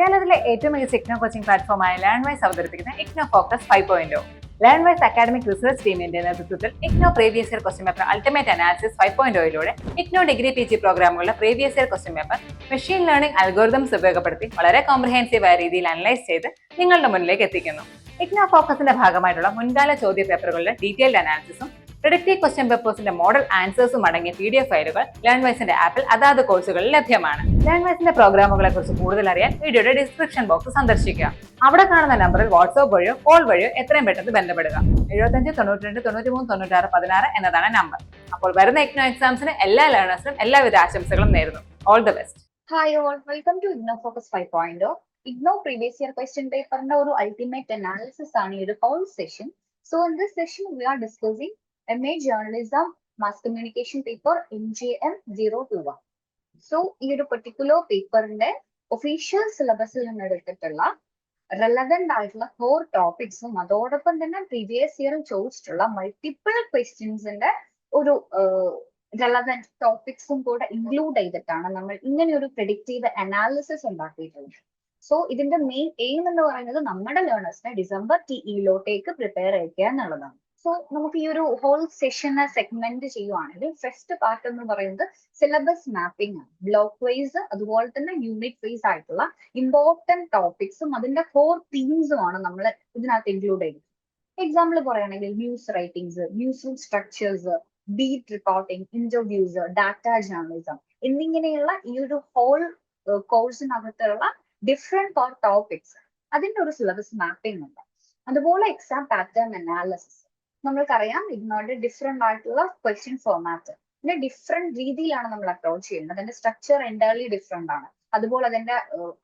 കേരളത്തിലെ ഏറ്റവും മികച്ച ഇഗ്നോ കോച്ചിംഗ് പ്ലാറ്റ്ഫോമായ ലേൺവൈസ് അവതരിപ്പിക്കുന്ന IGNOU focus 5.0. Learnwise academic research ടീമിന്റെ നേതൃത്വത്തിൽ IGNOU previous year question paper ultimate analysis 5.0യിലൂടെ ഇഗ്നോ ഡിഗ്രി PG പ്രോഗ്രാമുകളുടെ previous year question paper machine learning algorithms ഉപയോഗപ്പെടുത്തി വളരെ കോംപ്രിഹെൻസീവായ രീതിയിൽ അനലൈസ് ചെയ്ത് നിങ്ങളുടെ മുന്നിലേക്ക് എത്തിക്കുന്നു. ഇഗ്നോ ഫോക്കസിന്റെ ഭാഗമായിട്ടുള്ള മുൻകാല ചോദ്യ പേപ്പറുകളുടെ ഡീറ്റെയിൽഡ് അനാലിസിസും പ്രിഡിക്റ്റീവ് ക്വസ്റ്റ്യൻ പേപ്പേഴ്സിന്റെ മോഡൽ ആൻസേഴ്സും അടങ്ങിയ PDF ഫയലുകൾ ലേൺവൈസിന്റെ ആപ്പിൽ അതാത് കോഴ്സുകളിൽ ലഭ്യമാണ്. ലേൺവൈസിന്റെ പ്രോഗ്രാമുകളെ കുറിച്ച് കൂടുതൽ അറിയാൻ വീഡിയോയുടെ ഡിസ്ക്രിപ്ഷൻ ബോക്സ് സന്ദർശിക്കുക. അവിടെ കാണുന്ന നമ്പറിൽ വാട്സ്ആപ്പ് വഴിയോ കോൾ വഴിയോ എത്രയും പെട്ടെന്ന് ബന്ധപ്പെടുക. 75 92 93 96 16 എന്നതാണ് നമ്പർ. അപ്പോൾ വരുന്ന ഇഗ്നോ എക്സാംസിന് എല്ലാ ലേണേഴ്സിനും എല്ലാവിധ ആശംസകളും നേരുന്നു. All the best. Hi all, welcome to IGNOU focus 5.0. IGNOU previous year question പേപ്പറിന്റെ ഒരു അൾട്ടിമേറ്റ് അനാലിസിസ് ആണ് ഈ ഒരു whole session. So in this session we are discussing MA journalism mass communication paper MJM 021. So ഈ ഒരു പെർട്ടിക്കുലർ പേപ്പറിന്റെ ഒഫീഷ്യൽ സിലബസിൽ നിന്ന് എടുത്തിട്ടുള്ള റെലവെന്റ് ആയിട്ടുള്ള 4 ടോപ്പിക്സും അതോടൊപ്പം തന്നെ പ്രീവിയസ് ഇയറിൽ ചോദിച്ചിട്ടുള്ള മൾട്ടിപ്പിൾ ക്വസ്റ്റ്യൻസിന്റെ ഒരു റെലവെന്റ് ടോപ്പിക്സും കൂടെ ഇൻക്ലൂഡ് ചെയ്തിട്ടാണ് നമ്മൾ ഇങ്ങനെ ഒരു പ്രെഡിക്റ്റീവ് അനാലിസിസ് ഉണ്ടാക്കിയിട്ടുള്ളത്. സോ ഇതിന്റെ മെയിൻ എയിം എന്ന് പറയുന്നത് നമ്മുടെ ലേണേഴ്സിനെ ഡിസംബർ TE പ്രിപ്പയർ ചെയ്യുക എന്നുള്ളതാണ്. സോ നമുക്ക് ഈ ഒരു ഹോൾ സെഷനെ സെഗ്മെന്റ് ചെയ്യുവാണെങ്കിൽ ഫസ്റ്റ് പാർട്ട് എന്ന് പറയുന്നത് സിലബസ് മാപ്പിംഗ് ആണ്. ബ്ലോക്ക് വൈസ് അതുപോലെ തന്നെ യൂണിറ്റ് വൈസ് ആയിട്ടുള്ള ഇമ്പോർട്ടന്റ് ടോപ്പിക്സും അതിന്റെ 4 തീംസും ആണ് നമ്മൾ ഇതിനകത്ത് ഇൻക്ലൂഡ് ചെയ്തത്. എക്സാമ്പിൾ പറയുകയാണെങ്കിൽ news writings, news room structures, beat reporting, interviews, data journalism എന്നിങ്ങനെയുള്ള ഈ ഒരു ഹോൾ കോഴ്സിനകത്തുള്ള ഡിഫറെന്റ് ടോപ്പിക്സ് അതിന്റെ ഒരു സിലബസ് മാപ്പിംഗ് ഉണ്ട്. അതുപോലെ എക്സാം പാറ്റേൺ അനാലിസിസ് നമ്മൾക്കറിയാം ഇഗ്നോയുടെ ഡിഫറെന്റ് ആയിട്ടുള്ള ക്വസ്റ്റ്യൻ ഫോർമാറ്റ് പിന്നെ ഡിഫറെന്റ് രീതിയിലാണ് നമ്മൾ അപ്രോച്ച് ചെയ്യുന്നത്. അതിന്റെ സ്ട്രക്ചർ എൻറ്റയർലി ഡിഫറെന്റ് ആണ്. അതുപോലെ അതിന്റെ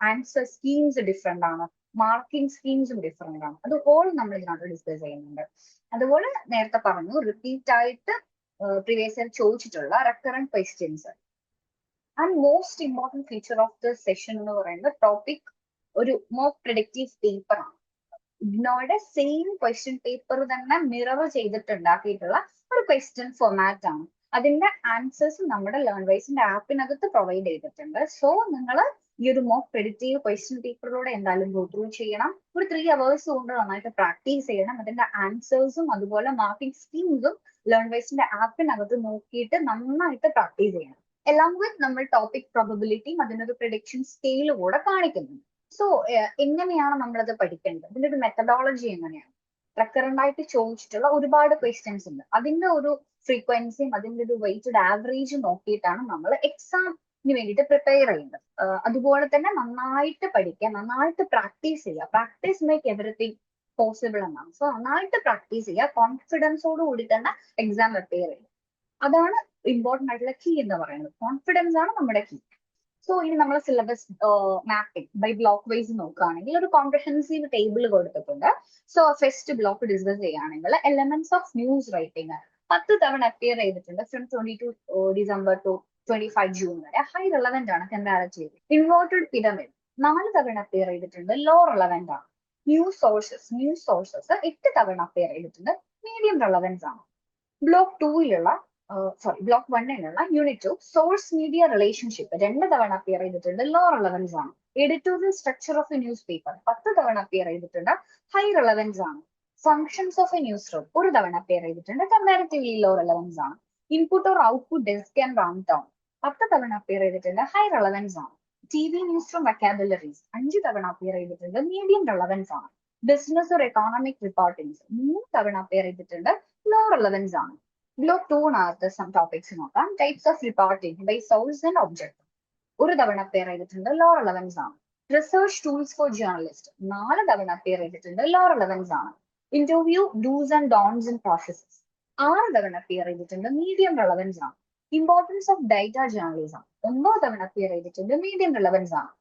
ആൻസർ സ്കീംസ് ഡിഫറെന്റ് ആണ്, മാർക്കിംഗ് സ്കീംസും ഡിഫറെന്റ് ആണ്. അത് ഹോൾ നമ്മൾ ഇതിനകത്ത് ഡിസ്കസ് ചെയ്യുന്നുണ്ട്. അതുപോലെ നേരത്തെ പറഞ്ഞു റിപ്പീറ്റ് ആയിട്ട് പ്രീവിയസ് ഇയർ ചോദിച്ചിട്ടുള്ള recurrent questions. And most important feature of the session എന്ന് പറയുന്നത് ടോപ്പിക് ഒരു മോക്ക് പ്രെഡിക്റ്റീവ് പേപ്പർ ആണ്. ഇഗ്നോയുടെ സെയിം ക്വസ്റ്റ്യൻ പേപ്പർ തന്നെ മിറർ ചെയ്തിട്ടുണ്ടാക്കിയിട്ടുള്ള ഒരു ക്വസ്റ്റ്യൻ ഫോർമാറ്റ് ആണ്. അതിന്റെ ആൻസേഴ്സ് നമ്മുടെ ലേൺവൈസിന്റെ ആപ്പിനകത്ത് പ്രൊവൈഡ് ചെയ്തിട്ടുണ്ട്. സോ നിങ്ങൾ ഈ ഒരു മോക്ക് പ്രെഡിക്റ്റീവ് ക്വസ്റ്റ്യൻ പേപ്പറിലൂടെ എന്തായാലും ഗോ ത്രൂ ചെയ്യണം. ഒരു 3 hours കൊണ്ട് നന്നായിട്ട് പ്രാക്ടീസ് ചെയ്യണം. അതിന്റെ ആൻസേഴ്സും അതുപോലെ മാർക്കിംഗ് സ്കീംസും ലേൺവൈസിന്റെ ആപ്പിനകത്ത് നോക്കിയിട്ട് നന്നായിട്ട് പ്രാക്ടീസ് ചെയ്യണം. എല്ലാം വിത്ത് നമ്മൾ ടോപ്പിക് പ്രോബബിലിറ്റിയും അതിനൊരു പ്രെഡിക്ഷൻ സ്കെയിൽ കൂടെ കാണിക്കുന്നുണ്ട്. സോ എങ്ങനെയാണ് നമ്മളത് പഠിക്കേണ്ടത്, ഇതിന്റെ ഒരു മെത്തഡോളജി എങ്ങനെയാണ്? റെക്കറന്റ് ആയിട്ട് ചോദിച്ചിട്ടുള്ള ഒരുപാട് ക്വസ്റ്റ്യൻസ് ഉണ്ട്. അതിന്റെ ഒരു ഫ്രീക്വൻസിയും അതിന്റെ ഒരു വെയിറ്റഡ് ആവറേജ് നോക്കിയിട്ടാണ് നമ്മൾ എക്സാമിന് വേണ്ടിയിട്ട് പ്രിപ്പയർ ചെയ്യുന്നത്. അതുപോലെ തന്നെ നന്നായിട്ട് പഠിക്കുക, നന്നായിട്ട് പ്രാക്ടീസ് ചെയ്യുക. പ്രാക്ടീസ് മേക്ക് എവറിത്തിങ് പോസിബിൾ എന്നാണ്. സോ നന്നായിട്ട് പ്രാക്ടീസ് ചെയ്യുക, കോൺഫിഡൻസോട് കൂടി തന്നെ എക്സാം പ്രിപ്പയർ ചെയ്യുക. അതാണ് ഇമ്പോർട്ടന്റ് ആയിട്ടുള്ള കീ എന്ന് പറയുന്നത്. കോൺഫിഡൻസ് ആണ് നമ്മുടെ കീ. സോ ഇനി നമ്മൾ syllabus mapping by block wise നോക്കുകയാണെങ്കിൽ ഒരു കോംപ്രഹെൻസീവ് ടേബിൾ കൊടുത്തിട്ടുണ്ട്. സോ ഫസ്റ്റ് ബ്ലോക്ക് ഡിസ്കസ് ചെയ്യുകയാണെങ്കിൽ എലമെന്റ്സ് ഓഫ് ന്യൂസ് റൈറ്റിംഗ് 10 തവണ അപ്പിയർ ചെയ്തിട്ടുണ്ട് ഫ്രം 22 December to 25 June വരെ. ഹൈ റെലവെന്റ് ആണ് കമ്പാരിറ്റീവ്ലി. ഇൻവേർട്ടഡ് പിരമിഡ് 4 തവണ അപ്പിയർ ചെയ്തിട്ടുണ്ട്, ലോ റെലവെന്റ് ആണ്. ന്യൂസ് സോഴ്സസ് 8 തവണ അപ്പിയർ ചെയ്തിട്ടുണ്ട്, മീഡിയം റെലവൻസ് ആണ്. ബ്ലോക്ക് 2യിലുള്ള ബ്ലോക്ക് 1ലുള്ള യൂണിറ്റ് 2 സോഴ്സ് മീഡിയ റിലേഷൻഷിപ്പ് 2 തവണ അപ്പിയർ ചെയ്തിട്ടുണ്ട്, ലോ റെലവൻസ് ആണ്. Editorial structure of a news paper 10 തവണ അപ്പിയർ ചെയ്തിട്ടുണ്ട്, ഹൈ റെലവൻസ് ആണ്. Functions of a news room 1 തവണ അപ്പിയർ ചെയ്തിട്ടുണ്ട്, കമ്പാരിറ്റീവ്ലി ലോ റെലവൻസ് ആണ്. Input or output desk and run down 10 തവണ അപ്പിയർ ചെയ്തിട്ടുണ്ട്, ഹൈ റെലവൻസ് ആണ്. TV ന്യൂസ് റൂം വൊക്കാബുലറീസ് 5 തവണ അപ്പിയർ ചെയ്തിട്ടുണ്ട്, മീഡിയം റെലവൻസ് ആണ്. ബിസിനസ് ഓർ എക്കോണമിക് റിപ്പോർട്ടിംഗ്സ് 3 തവണ അപ്പിയർ ചെയ്തിട്ടുണ്ട്, ലോ റെലവൻസ് ആണ്. ബ്ലോക്ക് 2 സം ടോപ്പിക്സ് നോക്കാം. Types of reporting by source and object 1 തവണ അപ്പിയർ ചെയ്തിട്ടുണ്ട്, ലോ റെലവൻസ് ആണ്. റിസർച്ച് ടൂൾസ് ഫോർ ജേർണലിസ്റ്റ് 4 തവണ അപ്പിയർ ചെയ്തിട്ടുണ്ട്, ലോ റെലവൻസ് ആണ്. Interview dos and don'ts in processes 6 തവണ അപ്പിയർ ചെയ്തിട്ടുണ്ട്, മീഡിയം റെലവൻസ് ആണ്. ഇമ്പോർട്ടൻസ് ഓഫ് ഡാറ്റ ജേർണലിസം 9 തവണ അപ്പിയർ ചെയ്തിട്ടുണ്ട്, മീഡിയം റെലവൻസ് ആണ്.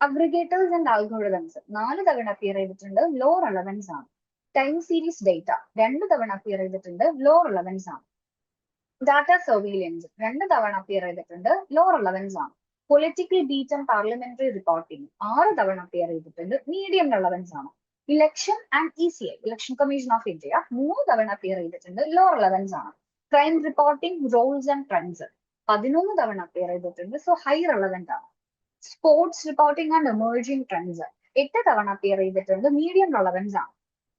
അഗ്രിഗേറ്റേഴ്സ് ആൻഡ് ആൽഗോരിതംസ് 4 തവണ അപ്പിയർ ചെയ്തിട്ടുണ്ട്, ലോ റെലവൻസ് ആണ്. ടൈം സീരീസ് ഡേറ്റ 2 തവണ അപ്പിയർ ചെയ്തിട്ടുണ്ട്, ലോ റെലവൻസ് ആണ്. ഡാറ്റ സർവീലൻസ് 2 തവണ അപ്പിയർ ചെയ്തിട്ടുണ്ട്, ലോ റെലവൻസ് ആണ്. Political beat and parliamentary reporting 6 തവണ അപ്പിയർ ചെയ്തിട്ടുണ്ട്, മീഡിയം റെലവൻസ് ആണ്. Election and ECI election commission of India 3 തവണ അപ്പിയർ ചെയ്തിട്ടുണ്ട്, ലോ റെലവൻസ് ആണ്. Crime reporting roles and trends 11 തവണ അപ്പിയർ ചെയ്തിട്ടുണ്ട്, സോ ഹൈ റെലവൻറ്റ് ആണ്. Sports reporting and emerging trends 8 തവണ അപ്പിയർ ചെയ്തിട്ടുണ്ട്. മീഡിയം റെലവൻസ് ആണ്.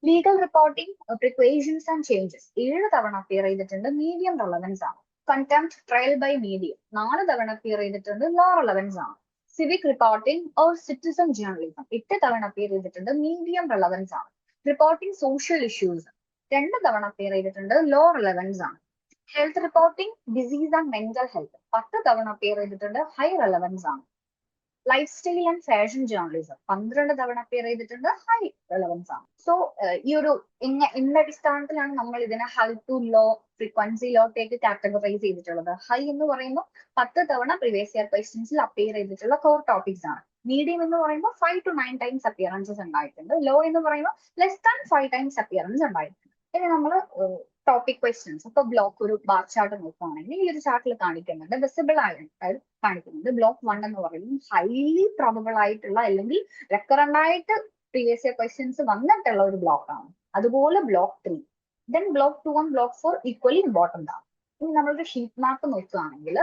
Legal reporting precautions and changes 7 തവണ അപ്പിയർ ചെയ്തിട്ടുണ്ട്. മീഡിയം റെലവൻസ് ആണ്. കണ്ടംപ്റ്റ് ട്രയൽ ബൈ മീഡിയം 4 തവണ അപ്പിയർ ചെയ്തിട്ടുണ്ട്. ലോ റെലവൻസ് ആണ്. Civic reporting or citizen journalism 8 തവണ അപ്പിയർ ചെയ്തിട്ടുണ്ട്. മീഡിയം റെലവൻസ് ആണ്. റിപ്പോർട്ടിംഗ് സോഷ്യൽ ഇഷ്യൂസ് 2 തവണ അപ്പിയർ ചെയ്തിട്ടുണ്ട്. ലോ റെലവൻസ് ആണ്. Health reporting disease and mental health 10 തവണ അപ്പിയർ ചെയ്തിട്ടുണ്ട്. ഹൈ റെലവൻസ് ആണ്. Life style and fashion journalism 12 തവണ അപ്പിയർ ചെയ്തിട്ടുണ്ട്. ഹൈ റെലവൻസ് ആണ്. സോ ഈ ഒരു ഇന്ന അടിസ്ഥാനത്തിലാണ് നമ്മൾ ഇതിനെ ഹൈ ടു ലോ ഫ്രീക്വൻസി ലോട്ടേക്ക് കാറ്റഗറൈസ് ചെയ്തിട്ടുള്ളത്. ഹൈ എന്ന് പറയുമ്പോൾ 10 തവണ പ്രീവിയസ് ഇയർ ക്വസ്റ്റ്യൻസിൽ അപ്പിയർ ചെയ്തിട്ടുള്ള കോർ ടോപ്പിക്സ് ആണ്. മീഡിയം എന്ന് പറയുമ്പോൾ 5 to 9 ടൈംസ് അപ്പിയറൻസസ് ഉണ്ടായിട്ടുണ്ട്. ലോ എന്ന് പറയുമ്പോൾ ലെസ് ദാൻ 5 ടൈംസ് അപ്പിയറൻസ് ഉണ്ടായിട്ടുണ്ട്. ഇനി നമ്മൾ ടോപ്പിക് ക്വസ്റ്റ്യൻസ് ഇപ്പൊ ബ്ലോക്ക് ഒരു ബാർ ചാർട്ട് നോക്കുകയാണെങ്കിൽ ഈ ഒരു ചാർട്ടിൽ കാണിക്കുന്നുണ്ട് വിസിബിൾ ആയിട്ട് കാണിക്കുന്നുണ്ട്. ബ്ലോക്ക് 1 എന്ന് പറയുന്നത് ഹൈലി പ്രോബബിൾ ആയിട്ടുള്ള അല്ലെങ്കിൽ റെക്കറന്റ് ആയിട്ട് പ്രീവിയസ് ഇയർ ക്വസ്റ്റ്യൻസ് വന്നിട്ടുള്ള ഒരു ബ്ലോക്ക് ആണ്. അതുപോലെ block 3, then block 2 and block 4 equally important ആണ്. ഇനി നമ്മളൊരു ഷീറ്റ് മാപ്പ് നോക്കുകയാണെങ്കിൽ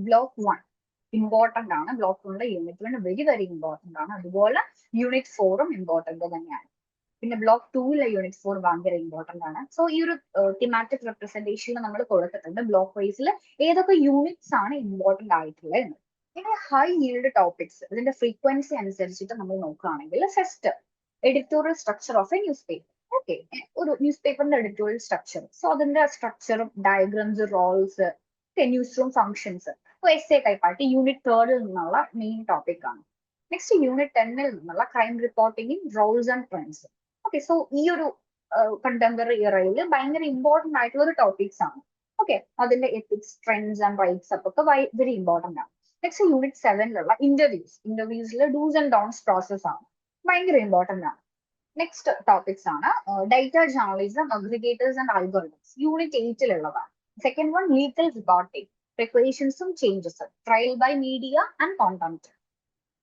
ബ്ലോക്ക് 1 ഇമ്പോർട്ടന്റ് ആണ്. Block 1 unit 1 very very important ആണ്. അതുപോലെ യൂണിറ്റ് 4ഉം ഇമ്പോർട്ടന്റ് തന്നെയാണ്. പിന്നെ ബ്ലോക്ക് 2 യൂണിറ്റ് 4 ഭയങ്കര ഇമ്പോർട്ടന്റ് ആണ്. സോ ഈ ഒരു തിമാറ്റിക് റെപ്രസെന്റേഷനിൽ നമ്മൾ കൊടുത്തിട്ടുണ്ട് ബ്ലോക്ക് വൈസിൽ ഏതൊക്കെ യൂണിറ്റ്സ് ആണ് ഇമ്പോർട്ടന്റ് ആയിട്ടുള്ളത് എന്ന്. ഇനി ഹൈ ഈൽഡ് ടോപ്പിക്സ് ഇതിന്റെ ഫ്രീക്വൻസി അനുസരിച്ചിട്ട് നമ്മൾ നോക്കുകയാണെങ്കിൽ first editorial structure of a news paper. Okay, ഒരു ന്യൂസ് പേപ്പറിന്റെ എഡിറ്റോറിയൽ സ്ട്രക്ചർ. സോ അതിന്റെ സ്ട്രക്ചറും diagrams roles news room functions S A type ആയിട്ട് യൂണിറ്റ് 3 നിന്നുള്ള മെയിൻ ടോപ്പിക് ആണ്. നെക്സ്റ്റ് യൂണിറ്റ് 10 നിന്നുള്ള crime reporting roles and trends. Okay, so ഈ ഒരു കണ്ടംപററി ഇയറയിൽ ഭയങ്കര ഇമ്പോർട്ടന്റ് ആയിട്ടുള്ള ഒരു ടോപ്പിക്സ് ആണ്. ഓക്കെ, അതിന്റെ എത്തിക്സ് ട്രെൻഡ്സ് ആൻഡ് റൈറ്റ്സ് ഒക്കെ വെരി ഇമ്പോർട്ടന്റ് ആണ്. നെക്സ്റ്റ് യൂണിറ്റ് 7 ഇന്റർവ്യൂസിൽ ഡൂസ് ആൻഡ് ഡോൺസ് പ്രോസസ് ആണ്, ഭയങ്കര ഇമ്പോർട്ടന്റ് ആണ്. നെക്സ്റ്റ് ടോപ്പിക്സ് ആണ് data journalism aggregators and algorithms unit 8 second one legal reporting പ്രിക്വേഷൻസും ചേഞ്ചസും trial by media and content.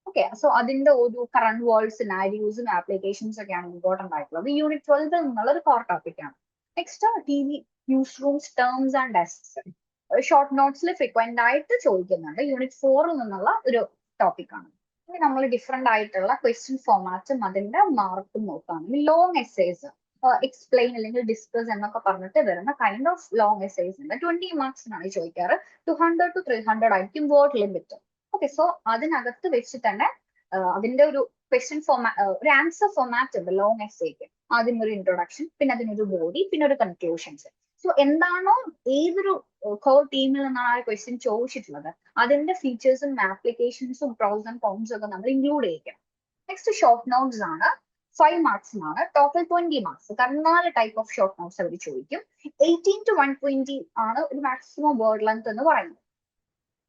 Okay, so അതിന്റെ ഒരു കറണ്ട് വേൾഡ് സിനാരിയോസും ആപ്ലിക്കേഷൻസ് ഒക്കെയാണ് ഇമ്പോർട്ടന്റ് ആയിട്ടുള്ളത്. യൂണിറ്റ് 12 നിന്നുള്ള ഒരു കോർ ടോപ്പിക് ആണ്. Next TV news rooms terms and ഡെസ്ക്സ് short നോട്ട്സിൽ frequent ആയിട്ട് ചോദിക്കുന്നുണ്ട്. യൂണിറ്റ് 4 നിന്നുള്ള ഒരു ടോപ്പിക് ആണ്. ഇനി നമ്മൾ ഡിഫറെന്റ് ആയിട്ടുള്ള ക്വസ്റ്റ്യൻ ഫോർമാറ്റും അതിന്റെ മാർക്കും നോക്കുകയാണെങ്കിൽ ലോങ് എസ്സേസ് എക്സ്പ്ലെയിൻ അല്ലെങ്കിൽ ഡിസ്കസ് എന്നൊക്കെ പറഞ്ഞിട്ട് വരുന്ന കൈൻഡ് ഓഫ് ലോങ് എസ്സേസ് ഉണ്ട്. 20 മാർക്സിനാണ് ചോദിക്കാറ്. 200 to 300 ആയിരിക്കും വേർഡ് ലിമിറ്റ്. ഓക്കെ, സോ അതിനകത്ത് വെച്ച് തന്നെ അതിന്റെ ഒരു ക്വസ്റ്റ്യൻ ഒരു ആൻസർ ഫോർമാറ്റ് ഉണ്ട് ലോങ് എസ്സേക്ക്. ആദ്യം ഒരു ഇൻട്രൊഡക്ഷൻ, പിന്നെ അതിനൊരു ബോഡി, പിന്നെ ഒരു കൺക്ലൂഷൻസ്. സോ എന്താണോ ഏതൊരു കോർ ടീമിൽ നിന്നാണ് ആ ക്വസ്റ്റ്യൻ ചോദിച്ചിട്ടുള്ളത് അതിന്റെ ഫീച്ചേഴ്സും ആപ്ലിക്കേഷൻസും പ്രോസ് ആൻഡ് കോൺസ് ഒക്കെ നമ്മൾ ഇൻക്ലൂഡ് ചെയ്യിക്കണം. നെക്സ്റ്റ് ഷോർട്ട് നോട്ട്സ് ആണ്. 5 മാർക്സിനാണ്. Total 20 marks. 14 type of short notes അവർ ചോദിക്കും. 18 to 120 ആണ് ഒരു മാക്സിമം വേർഡ് ലെങ്ത് എന്ന് പറയുന്നത്.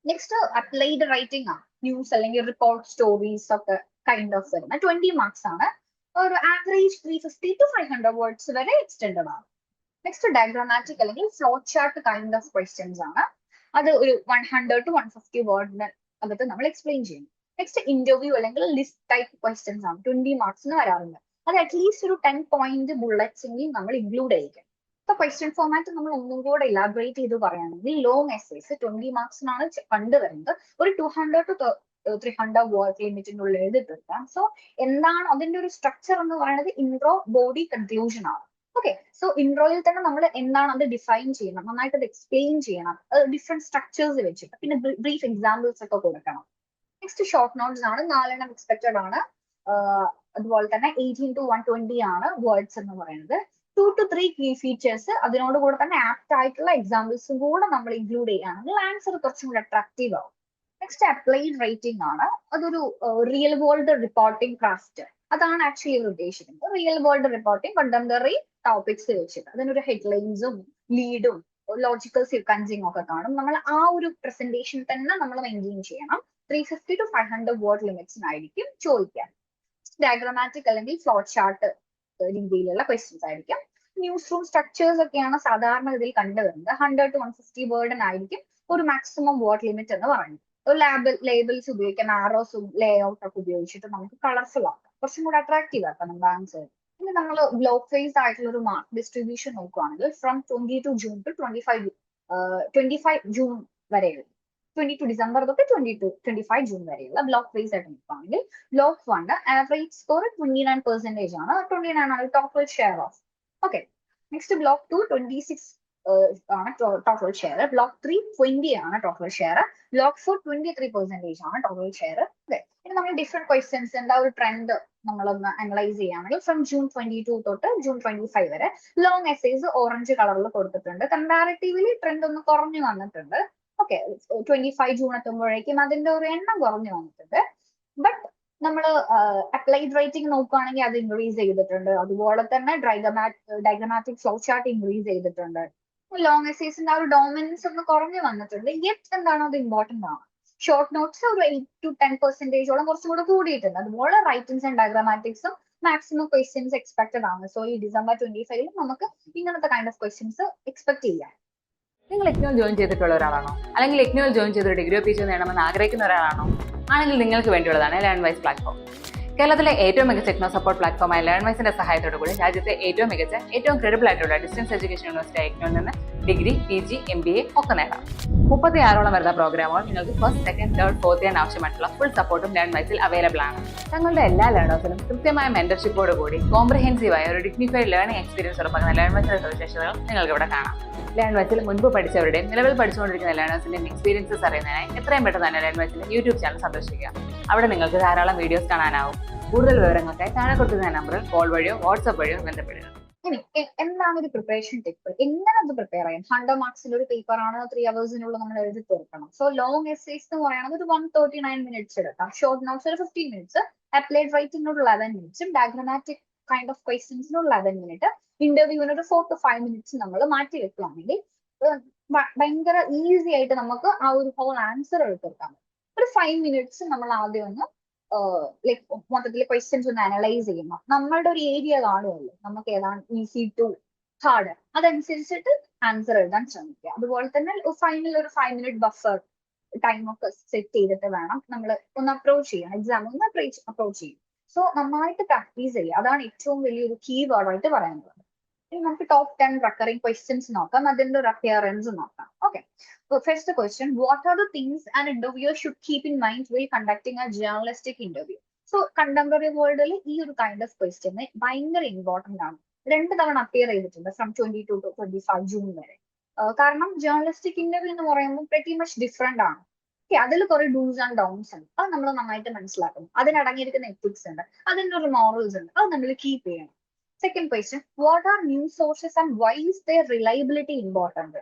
നെക്സ്റ്റ് അപ്ലൈഡ് റൈറ്റിംഗ് ആണ്. ന്യൂസ് അല്ലെങ്കിൽ റിപ്പോർട്ട് സ്റ്റോറീസ് ഒക്കെ കൈൻഡ് ഓഫ് വരുന്ന 20 മാർക്സ് ആണ്. ഒരു ആവറേജ് 350 to 500 വേർഡ്സ് വരെ എക്സ്റ്റെൻഡഡ് ആണ്. നെക്സ്റ്റ് ഡയഗ്രാമാറ്റിക് അല്ലെങ്കിൽ flow chart kind of questions ആണ്. അത് ഒരു 100 to 150 വേർഡിന് അകത്ത് നമ്മൾ എക്സ്പ്ലെയിൻ ചെയ്യും. നെക്സ്റ്റ് ഇന്റർവ്യൂ അല്ലെങ്കിൽ ലിസ്റ്റ് ടൈപ്പ് ക്വസ്റ്റ്യൻസ് ആണ്. 20 മാർക്സിന് വരാറുണ്ട്. അത് അറ്റ്ലീസ്റ്റ് ഒരു 10 പോയിന്റ് ബുള്ളറ്റ്സ് എങ്കിലും നമ്മൾ ഇൻക്ലൂഡ് ചെയ്യിക്കും. ഇപ്പൊ ക്വസ്റ്റ്യൻ ഫോർമാറ്റ് നമ്മൾ ഒന്നും കൂടെ ഇലാബറേറ്റ് ചെയ്ത് പറയുകയാണെങ്കിൽ ലോങ് എസ്സേസ് 20 മാർക്സിനാണ് കണ്ടുവരുന്നത്. ഒരു 200 to 300 വേർഡ് ലിമിറ്റിനുള്ളിൽ എഴുതിയിട്ടുണ്ട്. സോ എന്താണ് അതിന്റെ ഒരു സ്ട്രക്ചർ എന്ന് പറയുന്നത് ഇൻട്രോ, ബോഡി, കൺക്ലൂഷൻ ആണ്. ഓക്കെ, സോ ഇൻട്രോയിൽ തന്നെ നമ്മൾ എന്താണ് അത് ഡിഫൈൻ ചെയ്യണം, നന്നായിട്ട് അത് എക്സ്പ്ലെയിൻ ചെയ്യണം, ഡിഫറെന്റ് സ്ട്രക്ചേഴ്സ് വെച്ചിട്ട്, പിന്നെ ബ്രീഫ് എക്സാമ്പിൾസ് ഒക്കെ കൊടുക്കണം. നെക്സ്റ്റ് ഷോർട്ട് നോട്ട്സ് ആണ്. 4 എക്സ്പെക്റ്റഡ് ആണ്. അതുപോലെ തന്നെ 18 to 120 ആണ് വേർഡ്സ് എന്ന് പറയുന്നത്. 2 to 3 കീ ഫീച്ചേഴ്സ് അതിനോട് കൂടെ തന്നെ ആപ്റ്റ് ആയിട്ടുള്ള എക്സാമ്പിൾസും കൂടെ നമ്മൾ ഇൻക്ലൂഡ് ചെയ്യുകയാണെങ്കിൽ ആൻസർ കുറച്ചും കൂടെ അട്രാക്റ്റീവ് ആവും. നെക്സ്റ്റ് അപ്ലൈഡ് റൈറ്റിംഗ് ആണ്. അതൊരു റിയൽ വേൾഡ് റിപ്പോർട്ടിംഗ് ക്രാഫ്റ്റ്. അതാണ് ആക്ച്വലി ഇവർ ഉദ്ദേശിക്കുന്നത്. Real world reporting contemporary topics വെച്ചിട്ട് അതിനൊരു ഹെഡ്ലൈൻസും ലീഡും ലോജിക്കൽ സീക്വൻസിങ് ഒക്കെ കാണും. നമ്മൾ ആ ഒരു പ്രസന്റേഷൻ തന്നെ നമ്മൾ മെയിൻറ്റെയിൻ ചെയ്യണം. 350 to 500 വേർഡ് ലിമിറ്റ്സിനായിരിക്കും ചോദിക്കാൻ. ഡയഗ്രാമാറ്റിക് അല്ലെങ്കിൽ ഫ്ലോ ചാർട്ട് രീതിയിലുള്ള ക്വസ്റ്റ്യൻസ് ആയിരിക്കും. ന്യൂസ് റൂം സ്ട്രക്ചേഴ്സ് ഒക്കെയാണ് സാധാരണ ഇതിൽ കണ്ടുവരുന്നത്. 100 to 150 വേർഡിനായിരിക്കും ഒരു മാക്സിമം വേർഡ് ലിമിറ്റ് എന്ന് പറയുന്നത്. ലേബിൾസ് ഉപയോഗിക്കാം, ആരോസും ലേ ഔട്ട് ഒക്കെ ഉപയോഗിച്ചിട്ട് നമുക്ക് കളർഫുൾ ആക്കാം, കുറച്ചും കൂടെ അട്രാക്റ്റീവ് ആക്കാം നമ്മുടെ ആൻസർ. ഇനി നമ്മൾ ബ്ലോക്ക് വൈസ് ആയിട്ടുള്ള ഒരു മാർക്ക് ഡിസ്ട്രിബ്യൂഷൻ നോക്കുകയാണെങ്കിൽ ഫ്രം 22 ജൂൺ to 25 ജൂൺ വരെ 22 ഡിസംബർ തൊട്ട് 25 ജൂൺ വരെയുള്ള ബ്ലോക്ക് വൈസ് ആയിട്ട് നോക്കുകയാണെങ്കിൽ ബ്ലോക്ക് 1 ആവറേജ് സ്കോർ 29% ആണ്. 29 ആണ് total share of. Okay, next block 2 26 ആണ് ടോട്ടൽ ഷെയർ. ബ്ലോക്ക് 3 20 ആണ് ടോട്ടൽ ഷെയർ. ബ്ലോക്ക് 4 23% ആണ് ടോട്ടൽ ഷെയർ. ഓക്കെ, ഇനി നമ്മൾ ഡിഫറെന്റ് ക്വസ്റ്റ്യൻസ് എന്താ ഒരു ട്രെൻഡ് നമ്മളൊന്ന് അനലൈസ് ചെയ്യുകയാണെങ്കിൽ ഫ്രം ജൂൺ 22 തൊട്ട് ജൂൺ 25 വരെ ലോങ് എസ്സേസ് ഓറഞ്ച് കളറിൽ കൊടുത്തിട്ടുണ്ട്. കമ്പാരിറ്റീവ്ലി ട്രെൻഡ് ഒന്ന് കുറഞ്ഞു വന്നിട്ടുണ്ട്. ഓക്കെ, 25 ജൂൺ എത്തുമ്പോഴേക്കും അതിന്റെ ഒരു എണ്ണം കുറഞ്ഞു വന്നിട്ടുണ്ട്. ബട്ട് നമ്മൾ അപ്ലൈഡ് റൈറ്റിംഗ് നോക്കുകയാണെങ്കിൽ അത് ഇൻക്രീസ് ചെയ്തിട്ടുണ്ട്. അതുപോലെ തന്നെ ഡയഗ്രമാറ്റിക് ഫ്ലോ ചാർട്ട് ഇൻക്രീസ് ചെയ്തിട്ടുണ്ട്. ലോങ് എസ്സേസിന്റെ ആ ഒരു ഡോമിനൻസ് ഒന്ന് കുറഞ്ഞു വന്നിട്ടുണ്ട്. യെറ്റ് എന്താണ് അത് ഇമ്പോർട്ടന്റ് ആണ്. ഷോർട്ട് നോട്ട്സ് ഒരു 8 to 10% കുറച്ചും കൂടെ കൂടിയിട്ടുണ്ട്. അതുപോലെ റൈറ്റിംഗ്സ് ആൻഡ് ഡയഗ്രമാറ്റിക്സും മാക്സിമം ക്വസ്റ്റ്യൻസ് എക്സ്പെക്ടഡ് ആണ്. സോ ഈ ഡിസംബർ 25 നമുക്ക് ഇങ്ങനത്തെ കൈൻഡ് ഓഫ് ക്വസ്റ്റ്യൻസ് എക്സ്പെക്ട് ചെയ്യാം. നിങ്ങൾ ഇഗ്നോയിൽ ജോയിൻ ചെയ്തിട്ടുള്ള ഒരാളാണോ, അല്ലെങ്കിൽ ഇഗ്നോയിൽ ജോയിൻ ചെയ്തൊരു ഡിഗ്രിയോ പി ജി നേടണമെന്ന് ആഗ്രഹിക്കുന്ന ഒരാളാണോ? ആണെങ്കിൽ നിങ്ങൾക്ക് വേണ്ടിയുള്ളതാണ് ലേൺവൈസ് പ്ലാറ്റ്ഫോം. കേരളത്തിലെ ഏറ്റവും മികച്ച ഇഗ്നോ സപ്പോർട്ട് പ്ലാറ്റ്ഫോമായ ലേൺവൈസിന്റെ സഹായത്തോടുകൂടി രാജ്യത്തെ ഏറ്റവും മികച്ച, ഏറ്റവും ക്രെഡിബിൾ ആയിട്ടുള്ള ഡിസ്റ്റൻസ് എഡ്യൂക്കേഷൻ യൂണിവേഴ്സിറ്റി ഇഗ്നോയിൽ നിന്ന് ഡിഗ്രി, പി ജി, MBA ഒക്കെ നേടാം. 36ഓളം വരുന്ന പ്രോഗ്രാമുകൾ നിങ്ങൾക്ക് ഫസ്റ്റ്, സെക്കൻഡ്, തേർഡ്, ഫോർത്ത് ഇയറിന് ആവശ്യമായിട്ടുള്ള ഫുൾ സപ്പോർട്ടും ലേൺവൈസിൽ അവൈലബിൾ ആണ്. തങ്ങളുടെ എല്ലാ ലേണേഴ്സിനും കൃത്യമായ മെന്റർഷിപ്പോട് കൂടി കോംപ്രിഹെൻസീവായ ഒരു ഡിഗ്നിഫൈഡ് ലേണിംഗ് എക്സ്പീരിയൻസ് ഉറപ്പാക്കുന്ന ലേൺവൈസിന്റെ സവിശേഷതകൾ നിങ്ങൾക്ക് ഇവിടെ കാണാം. ലേൺവൈസിൽ മുൻപ് പഠിച്ചവരുടെയും നിലവിൽ പഠിച്ചുകൊണ്ടിരിക്കുന്ന ലേണേഴ്സിന്റെയും എക്സ്പീരിയൻസസ് അറിയുന്നതിനായി എത്രയും പെട്ടെന്ന് തന്നെ ലേൺവൈസിന്റെ യൂട്യൂബ് ചാനൽ സന്ദർശിക്കുക. അവിടെ നിങ്ങൾക്ക് ധാരാളം വീഡിയോസ് കാണാനാവും. കൂടുതൽ വിവരങ്ങൾക്കായി താഴെ കൊടുക്കുന്ന നമ്പറിൽ കോൾ വഴിയോ വാട്സ്ആപ്പ് വഴിയോ ബന്ധപ്പെടുക. ഇനി എന്താണ് ഒരു പ്രിപ്പറേഷൻ ടിപ്പ്? എങ്ങനെ അത് പ്രിപ്പയർ ചെയ്യാം? 100 മാർക്സിൽ ഒരു പേപ്പർ ആണ്, 3 hours നമ്മൾ എഴുതി തീർക്കണം. സോ ലോങ് എസ്സേസ് എന്ന് പറയുന്നത് ഒരു 139 minutes എടുക്കാം. ഷോർട്ട് നോട്ട്സ് ഒരു 15 minutes, അപ്ലൈഡ് റൈറ്റിംഗിനോട് 11 minutes, ഡയഗ്രമാറ്റിക് കൈൻഡ് ഓഫ് ക്വസ്റ്റ്യൻസിനോട് 11 minutes, ഇന്റർവ്യൂവിന് ഒരു 4 to 5 minutes നമ്മൾ മാറ്റി വെക്കുകയാണെങ്കിൽ ഭയങ്കര ഈസി ആയിട്ട് നമുക്ക് ആ ഒരു ഹോൾ ആൻസർ എടുത്തെടുക്കാം. ഒരു 5 minutes നമ്മൾ ആദ്യം ഒന്ന് ലൈക് മൊത്തത്തിൽ ക്വസ്റ്റ്യൻസ് ഒന്ന് അനലൈസ് ചെയ്യുമ്പോൾ നമ്മളുടെ ഒരു ഏരിയ കാണുമല്ലോ, നമുക്ക് ഏതാണ് ഈസി ടു ഹാർഡ്, അതനുസരിച്ചിട്ട് ആൻസർ എഴുതാൻ ശ്രമിക്കുക. അതുപോലെ തന്നെ ഫൈനൽ ഒരു 5 minute ബഫർ ടൈം ഒക്കെ സെറ്റ് ചെയ്തിട്ട് വേണം നമ്മൾ ഒന്ന് അപ്രോച്ച് ചെയ്യാൻ, എക്സാം ഒന്ന് അപ്രോച്ച് ചെയ്യും. സോ നന്നായിട്ട് പ്രാക്ടീസ് ചെയ്യുക, അതാണ് ഏറ്റവും വലിയൊരു കീ വേർഡായിട്ട് പറയാനുള്ളത്. ഇനി നമുക്ക് ടോപ്പ് 10 റെക്കറിംഗ് ക്വസ്റ്റ്യൻസ് നോക്കാം, അതിന്റെ ഒരു അപ്പിയറൻസ് നോക്കാം. Okay, first question, what are the things an interviewer should keep in mind while conducting a journalistic interview? So contemporary വേൾഡിൽ ഈ ഒരു കൈൻഡ് ഓഫ് ക്വസ്റ്റ്യന് ഭയങ്കര ഇമ്പോർട്ടന്റ് ആണ്. 2 തവണ അപ്പിയർ ചെയ്തിട്ടുണ്ട് ഫ്രം 22 to 25 ജൂൺ വരെ. കാരണം ജേർണലിസ്റ്റിക് ഇന്റർവ്യൂ എന്ന് പറയുമ്പോൾ pretty much ഡിഫറെന്റ് ആണ്. അതിൽ കുറെ ഡൂസ് ആൻഡ് ഡൗൺസ് ഉണ്ട്, അത് നമ്മൾ നന്നായിട്ട് മനസ്സിലാക്കണം. അതിനടങ്ങിയിരിക്കുന്ന എത്തിക്സ് ഉണ്ട്, അതിന്റെ ഒരു മോറൽസ് ഉണ്ട്, അത് നമ്മൾ കീപ്പ് ചെയ്യണം. Second question, what are news sources and why is their reliability important?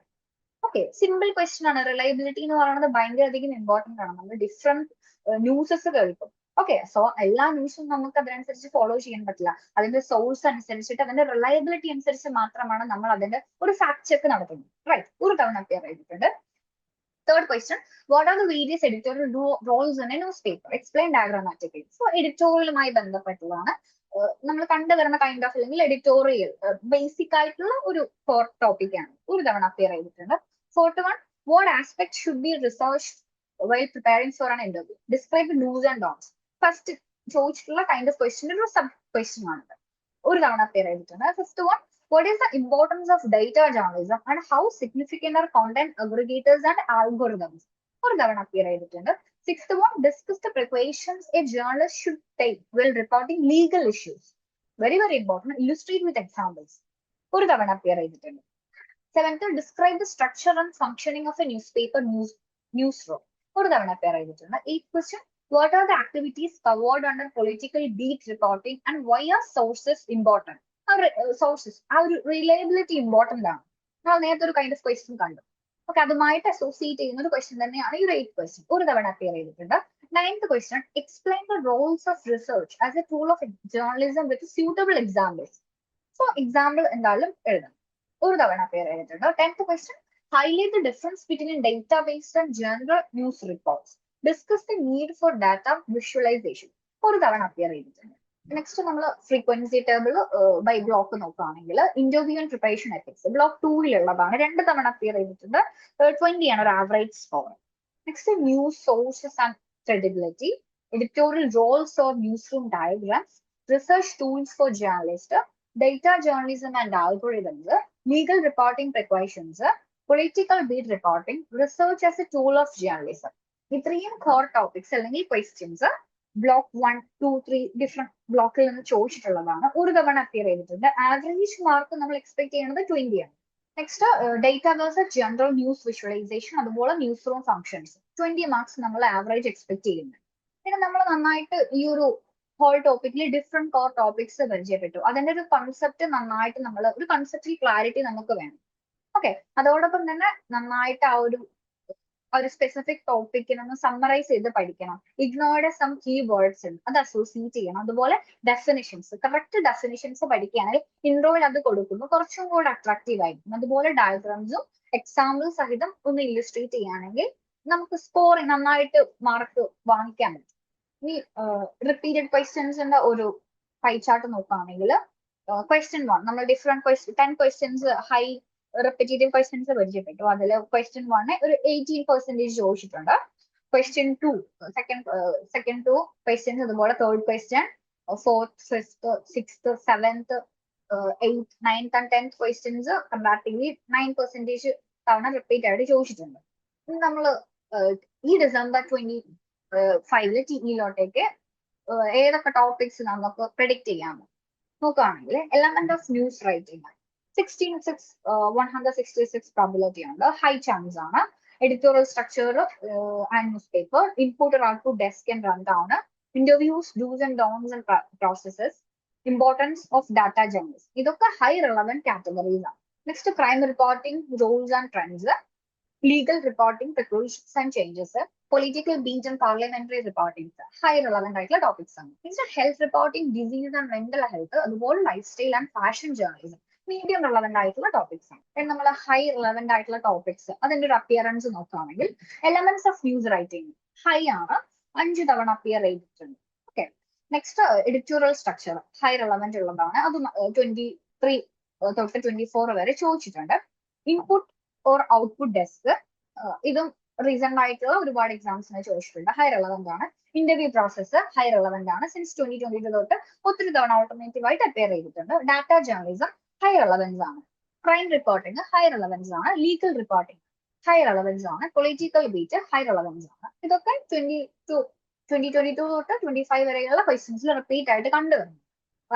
Okay, simple question ആണ്. റിലയബിലിറ്റി എന്ന് പറയുന്നത് ഭയങ്കര അധികം ഇമ്പോർട്ടന്റ് ആണ്. നമ്മൾ ഡിഫറെന്റ് ന്യൂസസ് കേൾക്കും. ഓക്കെ, സോ എല്ലാ ന്യൂസും നമുക്ക് അതിനനുസരിച്ച് ഫോളോ ചെയ്യാൻ പറ്റില്ല. അതിന്റെ സോഴ്സ് അനുസരിച്ചിട്ട് അതിന്റെ റിലയബിലിറ്റി അനുസരിച്ച് മാത്രമാണ് നമ്മൾ അതിന്റെ ഒരു ഫാക്ട് ചെക്ക് നടത്തുന്നത്. റൈറ്റ്, ഒരു തവണ അപ്പിയർ ചെയ്തിട്ടുണ്ട്. Third question, what are the various editorial roles in a news paper? Explain diagrammatically. So എഡിറ്റോറിയലുമായി ബന്ധപ്പെട്ടുള്ളതാണ് നമ്മൾ കണ്ടുവരുന്ന കൈൻഡ് ഓഫ്, അല്ലെങ്കിൽ എഡിറ്റോറിയൽ ബേസിക് ആയിട്ടുള്ള ഒരു ടോപ്പിക് ആണ്. ഒരു തവണ അപ്പിയർ ചെയ്തിട്ടുണ്ട്. Fourth one, what aspect should be research while preparing for an interview? Describe the do's and don'ts. First ചോദിച്ചിട്ടുള്ള കൈൻഡ് ഓഫ് ക്വസ്റ്റ്യൻ ഒരു സബ് ക്വസ്റ്റ്യൻ ആണിത്. ഒരു തവണ അപ്പിയർ ചെയ്തിട്ടുണ്ട്. First one, what is the importance of data journalism and how significant are content aggregators and algorithms? ഒരു തവണ appear ചെയ്തിട്ടുണ്ട്. Sixth one, discuss the precautions a journalist should take while reporting legal issues. Very, very important. Illustrate with examples. ഒരു തവണ appear ചെയ്തിട്ടുണ്ട്. Seventh, describe the structure and functioning of a newspaper newsroom. ഒരു തവണ appear ചെയ്തിട്ടുണ്ട്. Eighth question, what are the activities covered under political beat reporting and why are sources important? Sources ആ ഒരു reliability important ആണ്. നമ്മൾ നേരത്തെ ഒരു കൈൻഡ് ഓഫ് ക്വസ്റ്റ്യൻ കണ്ടു. ഓക്കെ, അതുമായിട്ട് അസോസിയേറ്റ് ചെയ്യുന്ന ഒരു ക്വസ്റ്റ്യൻ തന്നെയാണ് ഈ ഒരു 8th ക്വസ്റ്റ്യൻ. ഒരു തവണ അപ്പിയർ ചെയ്തിട്ടുണ്ട്. 9th question, explain the Rolls of research as a tool of journalism with suitable examples. So example എന്തായാലും എഴുതണം. ഒരു തവണ അപ്പിയർ ചെയ്തിട്ടുണ്ട്. 10th question, highlight the difference between database and general news reports. Discuss the need for data visualization. ഒരു തവണ appear ചെയ്തിട്ടുണ്ട്. Next നമ്മൾ frequency table by block നോക്കുകയാണെങ്കിൽ interview and preparation ethics block 2-ലുള്ളതാണ്. 2 തവണ അപ്പിയർ ചെയ്തിട്ടുണ്ട്. 20 ആണ് ഒരു average score. Next news sources and credibility, editorial roles or news room diagrams, research tools for journalist, data journalism and algorithms, legal reporting precautions, political beat reporting, research as a tool of journalism. ഇത്രയും core topics അല്ലെങ്കിൽ questions block 1, 2, 3 different ബ്ലോക്കിൽ നിന്ന് ചോദിച്ചിട്ടുള്ളതാണ്. ഒരു തവണ appear ചെയ്തിട്ടുണ്ട്. Average mark നമ്മൾ expect ചെയ്യുന്നത് 20 ആണ്. Next database general news visualisation, അതുപോലെ ന്യൂസ് റൂം ഫംഗ്ഷൻസ് 20 മാർക്സ് നമ്മൾ ആവറേജ് എക്സ്പെക്ട് ചെയ്യുന്നുണ്ട്. പിന്നെ നമ്മൾ നന്നായിട്ട് ഈ ഒരു ഹോൾ ടോപ്പിക്കിൽ ഡിഫറെന്റ് കോർ ടോപ്പിക്സ് പരിചയപ്പെട്ടു. അതിന്റെ ഒരു കൺസെപ്റ്റ് നന്നായിട്ട് നമ്മൾ ഒരു കൺസെപ്റ്റിൽ ക്ലാരിറ്റി നമുക്ക് വേണം. ഓക്കെ, അതോടൊപ്പം തന്നെ നന്നായിട്ട് ആ ഒരു സ്പെസിഫിക് ടോപ്പിക്കിനൊന്ന് സമ്മറൈസ് ചെയ്ത് പഠിക്കണം. ഇഗ്നോയുടെ സം കീ വേർഡ്സ് ഉണ്ട്, അത് അസോസിയേറ്റ് ചെയ്യണം. അതുപോലെ ഡെഫിനിഷൻസ്, കറക്റ്റ് ഡെഫിനിഷൻസ് പഠിക്കുകയാണെങ്കിൽ ഇൻട്രോയിൽ അത് കൊടുക്കുമ്പോൾ കുറച്ചും കൂടെ അട്രാക്റ്റീവ് ആയിരിക്കും. അതുപോലെ ഡയഗ്രാംസും എക്സാമ്പിൾ സഹിതം ഒന്ന് ഇല്ലുസ്ട്രേറ്റ് ചെയ്യുകയാണെങ്കിൽ നമുക്ക് സ്കോർ നന്നായിട്ട് മാർക്ക് വാങ്ങിക്കാൻ പറ്റും. ഈ റിപ്പീറ്റഡ് ക്വസ്റ്റ്യൻസിന്റെ ഒരു പൈ ചാർട്ട് നോക്കുകയാണെങ്കിൽ ക്വസ്റ്റ്യൻ 1 നമ്മൾ different 10 questions high repetitive questions പരിചയപ്പെട്ടു. അതിൽ ക്വസ്റ്റ്യൻ 1 ഒരു 18% ചോദിച്ചിട്ടുണ്ട്. ക്വസ്റ്റ്യൻ 2 സെക്കൻഡ് 2 ക്വസ്റ്റ്യൻസ്, അതുപോലെ third question, fourth, fifth, sixth, seventh, 8th, 9th and 10th questions comparatively 9% തവണ റിപ്പീറ്റ് ആയിട്ട് ചോദിച്ചിട്ടുണ്ട്. നമ്മൾ ഈ ഡിസംബർ 25 ടിഇയിലോട്ടേക്ക് ഏതൊക്കെ ടോപ്പിക്സ് നമുക്ക് പ്രെഡിക്റ്റ് ചെയ്യാം നോക്കുകയാണെങ്കിൽ element of news writing 166 probability ഉണ്ട്, ഹൈ ചാൻസ് ആണ്. Editorial structure and news paper, input output desk and run down, interviews, dos and dawns and processes, importance of data journalist, ഇതൊക്കെ high relevant categories ആണ്. Next crime reporting, rules and trends, legal reporting, precautions and changes, political beat and parliamentary reporting, high relevant ആയിട്ടുള്ള topics ആണ്. Next health reporting, disease and mental health, അതുപോലെ life style and fashion journalism, medium relevant ആയിട്ടുള്ള topics ആണ്. പിന്നെ നമ്മൾ high relevant ആയിട്ടുള്ള topics അതിന്റെ ഒരു അപ്പിയറൻസ് നോക്കുകയാണെങ്കിൽ elements of news writing high ആണ്, 5 തവണ അപ്പിയർ ചെയ്തിട്ടുണ്ട്. Okay, next editorial structure high relevant ഉള്ളതാണ്, അത് 23 തൊട്ട് 24 വരെ ചോദിച്ചിട്ടുണ്ട്. ഇൻപുട്ട് ഓർ ഔട്ട്പുട്ട് ഡെസ്ക്, ഇതും റീസെന്റ് ആയിട്ടുള്ള ഒരുപാട് എക്സാംസിന് ചോദിച്ചിട്ടുണ്ട്, ഹൈ റിലവന്റ് ആണ്. ഇന്റർവ്യൂ പ്രോസസ്സ് ഹൈ റിലവന്റ് ആണ്, സിൻസ് 2022 തൊട്ട് ഒത്തിരി തവണ ഓൾട്ടർനേറ്റീവ് ആയിട്ട് അപ്പിയർ ചെയ്തിട്ടുണ്ട്. ഡാറ്റ ജേർണലിസം ഹൈ റിലവൻസ് ആണ്. ക്രൈം റിപ്പോർട്ടിംഗ് ഹൈ റിലവൻസ് ആണ്. ലീഗൽ റിപ്പോർട്ടിംഗ് ഹൈ റിലവൻസ് ആണ്. പൊളിറ്റിക്കൽ ബീറ്റ് ഹൈ റിലവൻസ് ആണ്. ഇതൊക്കെ 2022 തൊട്ട് 25 വരെയുള്ള ക്വസ്റ്റ്യൻസിൽ റിപ്പീറ്റ് ആയിട്ട് കണ്ടുവരുന്നു.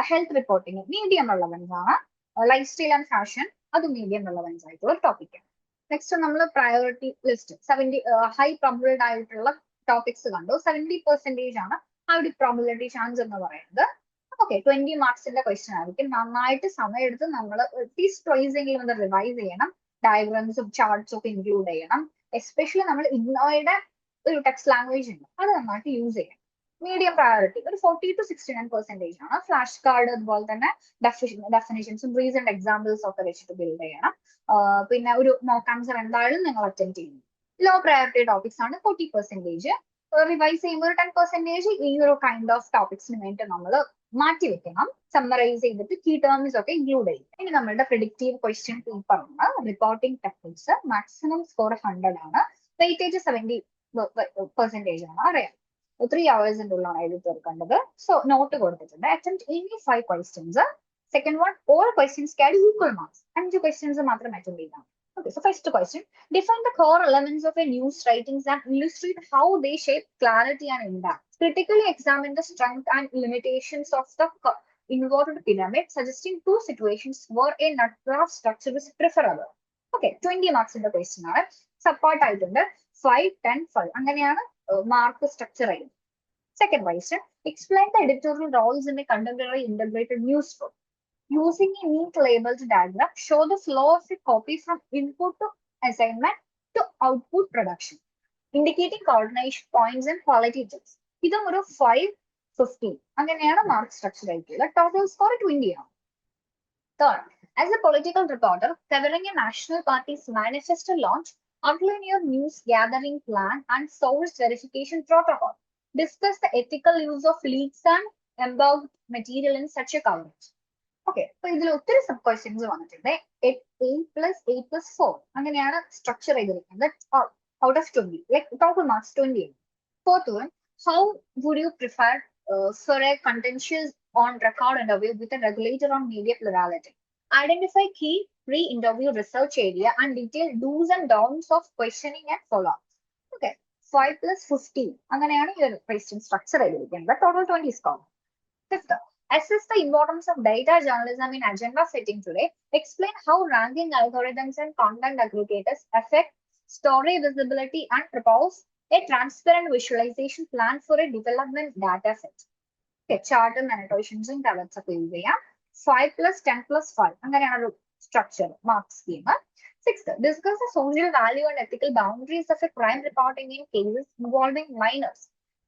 ഹെൽത്ത് റിപ്പോർട്ടിംഗ് മീഡിയം റിലവൻസ് ആണ്. ലൈഫ് സ്റ്റൈൽ ആൻഡ് ഫാഷൻ അത് മീഡിയം റിലവൻസ് ആയിട്ടുള്ള ഒരു ടോപ്പിക്കാണ്. നെക്സ്റ്റ് നമ്മൾ പ്രയോറിറ്റി ലിസ്റ്റ് 70 ഹൈ പ്രോബിലിറ്റി ആയിട്ടുള്ള ടോപ്പിക്സ് കണ്ടു. 70% ആണ് ആ ഒരു പ്രോബിലിറ്റി ചാൻസ് എന്ന് പറയുന്നത്. ഓക്കെ, 20 മാർക്സിന്റെ ക്വസ്റ്റ്യൻ ആയിരിക്കും. നന്നായിട്ട് സമയമെടുത്ത് നമ്മൾ അറ്റ്ലീസ്റ്റ് ട്വൈസ് എങ്കിലും ഒന്ന് റിവൈസ് ചെയ്യണം. ഡയഗ്രാംസും ചാർട്ട്സും ഒക്കെ ഇൻക്ലൂഡ് ചെയ്യണം. എസ്പെഷ്യലി നമ്മൾ ഇഗ്നോയുടെ ഒരു ടെക്സ്റ്റ് ലാംഗ്വേജ് ഉണ്ട്, അത് നന്നായിട്ട് യൂസ് ചെയ്യണം. മീഡിയം പ്രയോറിറ്റി ഒരു 40 to 69% ആണ്. ഫ്ലാഷ് കാർഡ് അതുപോലെ തന്നെ ഡെഫിനിഷൻസും റീസെന്റ് എക്സാമ്പിൾസ് ഒക്കെ വെച്ചിട്ട് ബിൽഡ് ചെയ്യണം. പിന്നെ ഒരു മോക്ക് ആൻസർ എന്തായാലും നിങ്ങൾ അറ്റൻഡ് ചെയ്യുന്നു. ലോ പ്രയോറിറ്റി ടോപ്പിക്സ് ആണ് 40%. റിവൈസ് ചെയ്യുമ്പോൾ ഒരു 10% ഈ ഒരു കൈൻഡ് ഓഫ് ടോപ്പിക്സിന് വേണ്ടി നമ്മൾ മാറ്റി വെക്കണം. സമ്മറൈസ് ചെയ്തിട്ട് കീ ടേംസ് ഒക്കെ ഇൻക്ലൂഡ് ചെയ്യും. ഇനി നമ്മളുടെ പ്രിഡിക്റ്റീവ് ക്വസ്റ്റ്യൻ പേപ്പർ ആണ്. റിപ്പോർട്ടിംഗ് ടെക്നിക്സ് മാക്സിമം സ്കോർ 100 ആണ്. വെയിറ്റേജ് 70% ആണ്. അറിയാം 3 hours-ന്റെ ഉള്ളിലാണ് എഴുതി തീർക്കേണ്ടത്. സോ നോട്ട് കൊടുത്തിട്ടുണ്ട്. Attempt any 5 questions. Second one, all questions carry equal marks. 5 questions മാത്രം അറ്റൻഡ് ചെയ്താൽ. Okay, so first question, define the core elements of a news writings and illustrate how they shape clarity and impact. Critically examine the strength and limitations of the involved pyramid, suggesting 2 situations where a nut graph structure is preferable. Okay, 20 marks in the question ആണ്. Support ആയിട്ടുണ്ട് 5, 10, 5 അങ്ങനെയാണ് mark structure ചെയ്യുന്നത്. Second question, explain the editorial roles in a contemporary integrated newsroom. Using a neat labeled diagram, show the flow of a copy from input to assignment to output production, indicating coordination points and quality checks. ഇതും ഒരു 5, 15 അങ്ങനെയാണ് mark structure ആയിട്ടുള്ളത്. Total score 20 ആണ്. Third, as a political reporter covering a national party's manifesto launch, outline your news gathering plan and source verification protocol. Discuss the ethical use of leaks and embargoed material in such a coverage. Okay, അപ്പൊ ഇതിൽ ഒത്തിരി sub questions വന്നിട്ടുണ്ട്. 8+8+4 അങ്ങനെയാണ് structure ചെയ്തിരിക്കുന്നത്. Out of 20, like total marks 20. Fourth one, how would you prefer for a contentious on record interview with a regulator on media plurality? Identify key pre-interview research area and detailed do's and don'ts of questioning and follow-up. Okay, 5 plus 15. അങ്ങനെയാണ് ഈ ഒരു question structure എഴുതിയിരിക്കുന്നത്. Total 20 score. Fifth, assess the importance of data journalism in agenda setting today. Explain how ranking algorithms and content aggregators affect story visibility and propose a transparent visualization plan for a development data set. Okay, chart and annotations and tablets ഒക്കെ use ചെയ്യാം. 5 plus 10 plus 5 അങ്ങനെയാണ് ഒരു structure, mark scheme. Sixth, discuss the social value and ethical boundaries of a crime reporting in cases involving minors.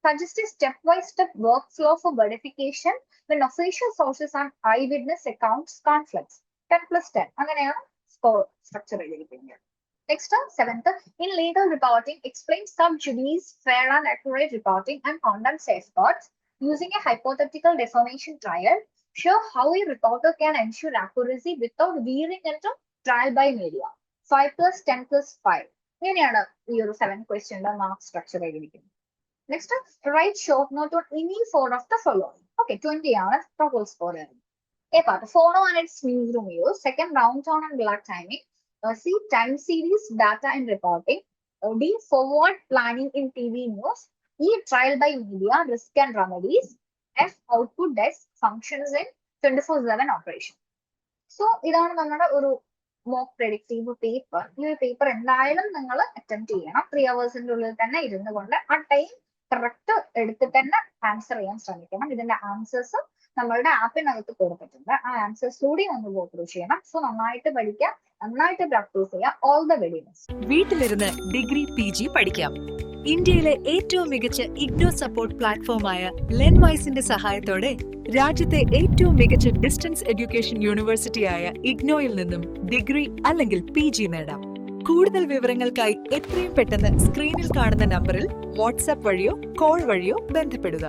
Suggest a step-by-step workflow for verification when official sources and eyewitness accounts conflicts. 10 plus 10. അങ്ങനെയാണ് score structure എഴുതിയിരിക്കുന്നത്. Next, seventh, in legal reporting, explain sub judice, fair and accurate reporting and conduct safeguards using a hypothetical defamation trial. Show how a reporter can ensure accuracy without veering into trial by media. 5 plus 10 plus 5. ഇങ്ങനെയാണ് ഈ ഒരു 7th questionന്റെ mark structure എഴുതിയിരിക്കുന്നത്. Next, write short note on any four of the following. Okay, 20 ആണ് total score. A part, phono and its newsroom use. Second, round on and black timing. C, time series, data and reporting. D, forward planning in TV news. E, trial by media, risk and remedies. F, output desk functions in 24/7 operation. So, ഇതാണ് നമ്മുടെ ഒരു mock predictive paper. ഈ ഒരു paper എന്തായാലും നിങ്ങൾ attempt ചെയ്യണം. 3 hours ഉള്ളിൽ തന്നെ ഇരുന്നു കൊണ്ട് ആ ടൈം കറക്റ്റ് എടുത്തിട്ട് തന്നെ ആൻസർ ചെയ്യാൻ ശ്രമിക്കണം. ഇതിന്റെ ആൻസേഴ്സ് നമ്മളുടെ ആപ്പിനകത്ത് കൊടുത്തിട്ടുണ്ട്. ആ ആൻസേഴ്സിലൂടെ ഒന്ന് ഗോ ത്രൂ ചെയ്യണം. സോ നന്നായിട്ട് പഠിക്കുക, നന്നായിട്ട് പ്രാക്ടീസ് ചെയ്യുക. All the very best. വീട്ടിലിരുന്ന് ഡിഗ്രി PG പഠിക്കാം. ഇന്ത്യയിലെ ഏറ്റവും മികച്ച ഇഗ്നോ സപ്പോർട്ട് പ്ലാറ്റ്ഫോമായ ലെൻവൈസിന്റെ സഹായത്തോടെ രാജ്യത്തെ ഏറ്റവും മികച്ച ഡിസ്റ്റൻസ് എഡ്യൂക്കേഷൻ യൂണിവേഴ്സിറ്റിയായ ഇഗ്നോയിൽ നിന്നും ഡിഗ്രി അല്ലെങ്കിൽ PG നേടാം. കൂടുതൽ വിവരങ്ങൾക്കായി എത്രയും പെട്ടെന്ന് സ്ക്രീനിൽ കാണുന്ന നമ്പറിൽ വാട്സാപ്പ് വഴിയോ കോൾ വഴിയോ ബന്ധപ്പെടുക.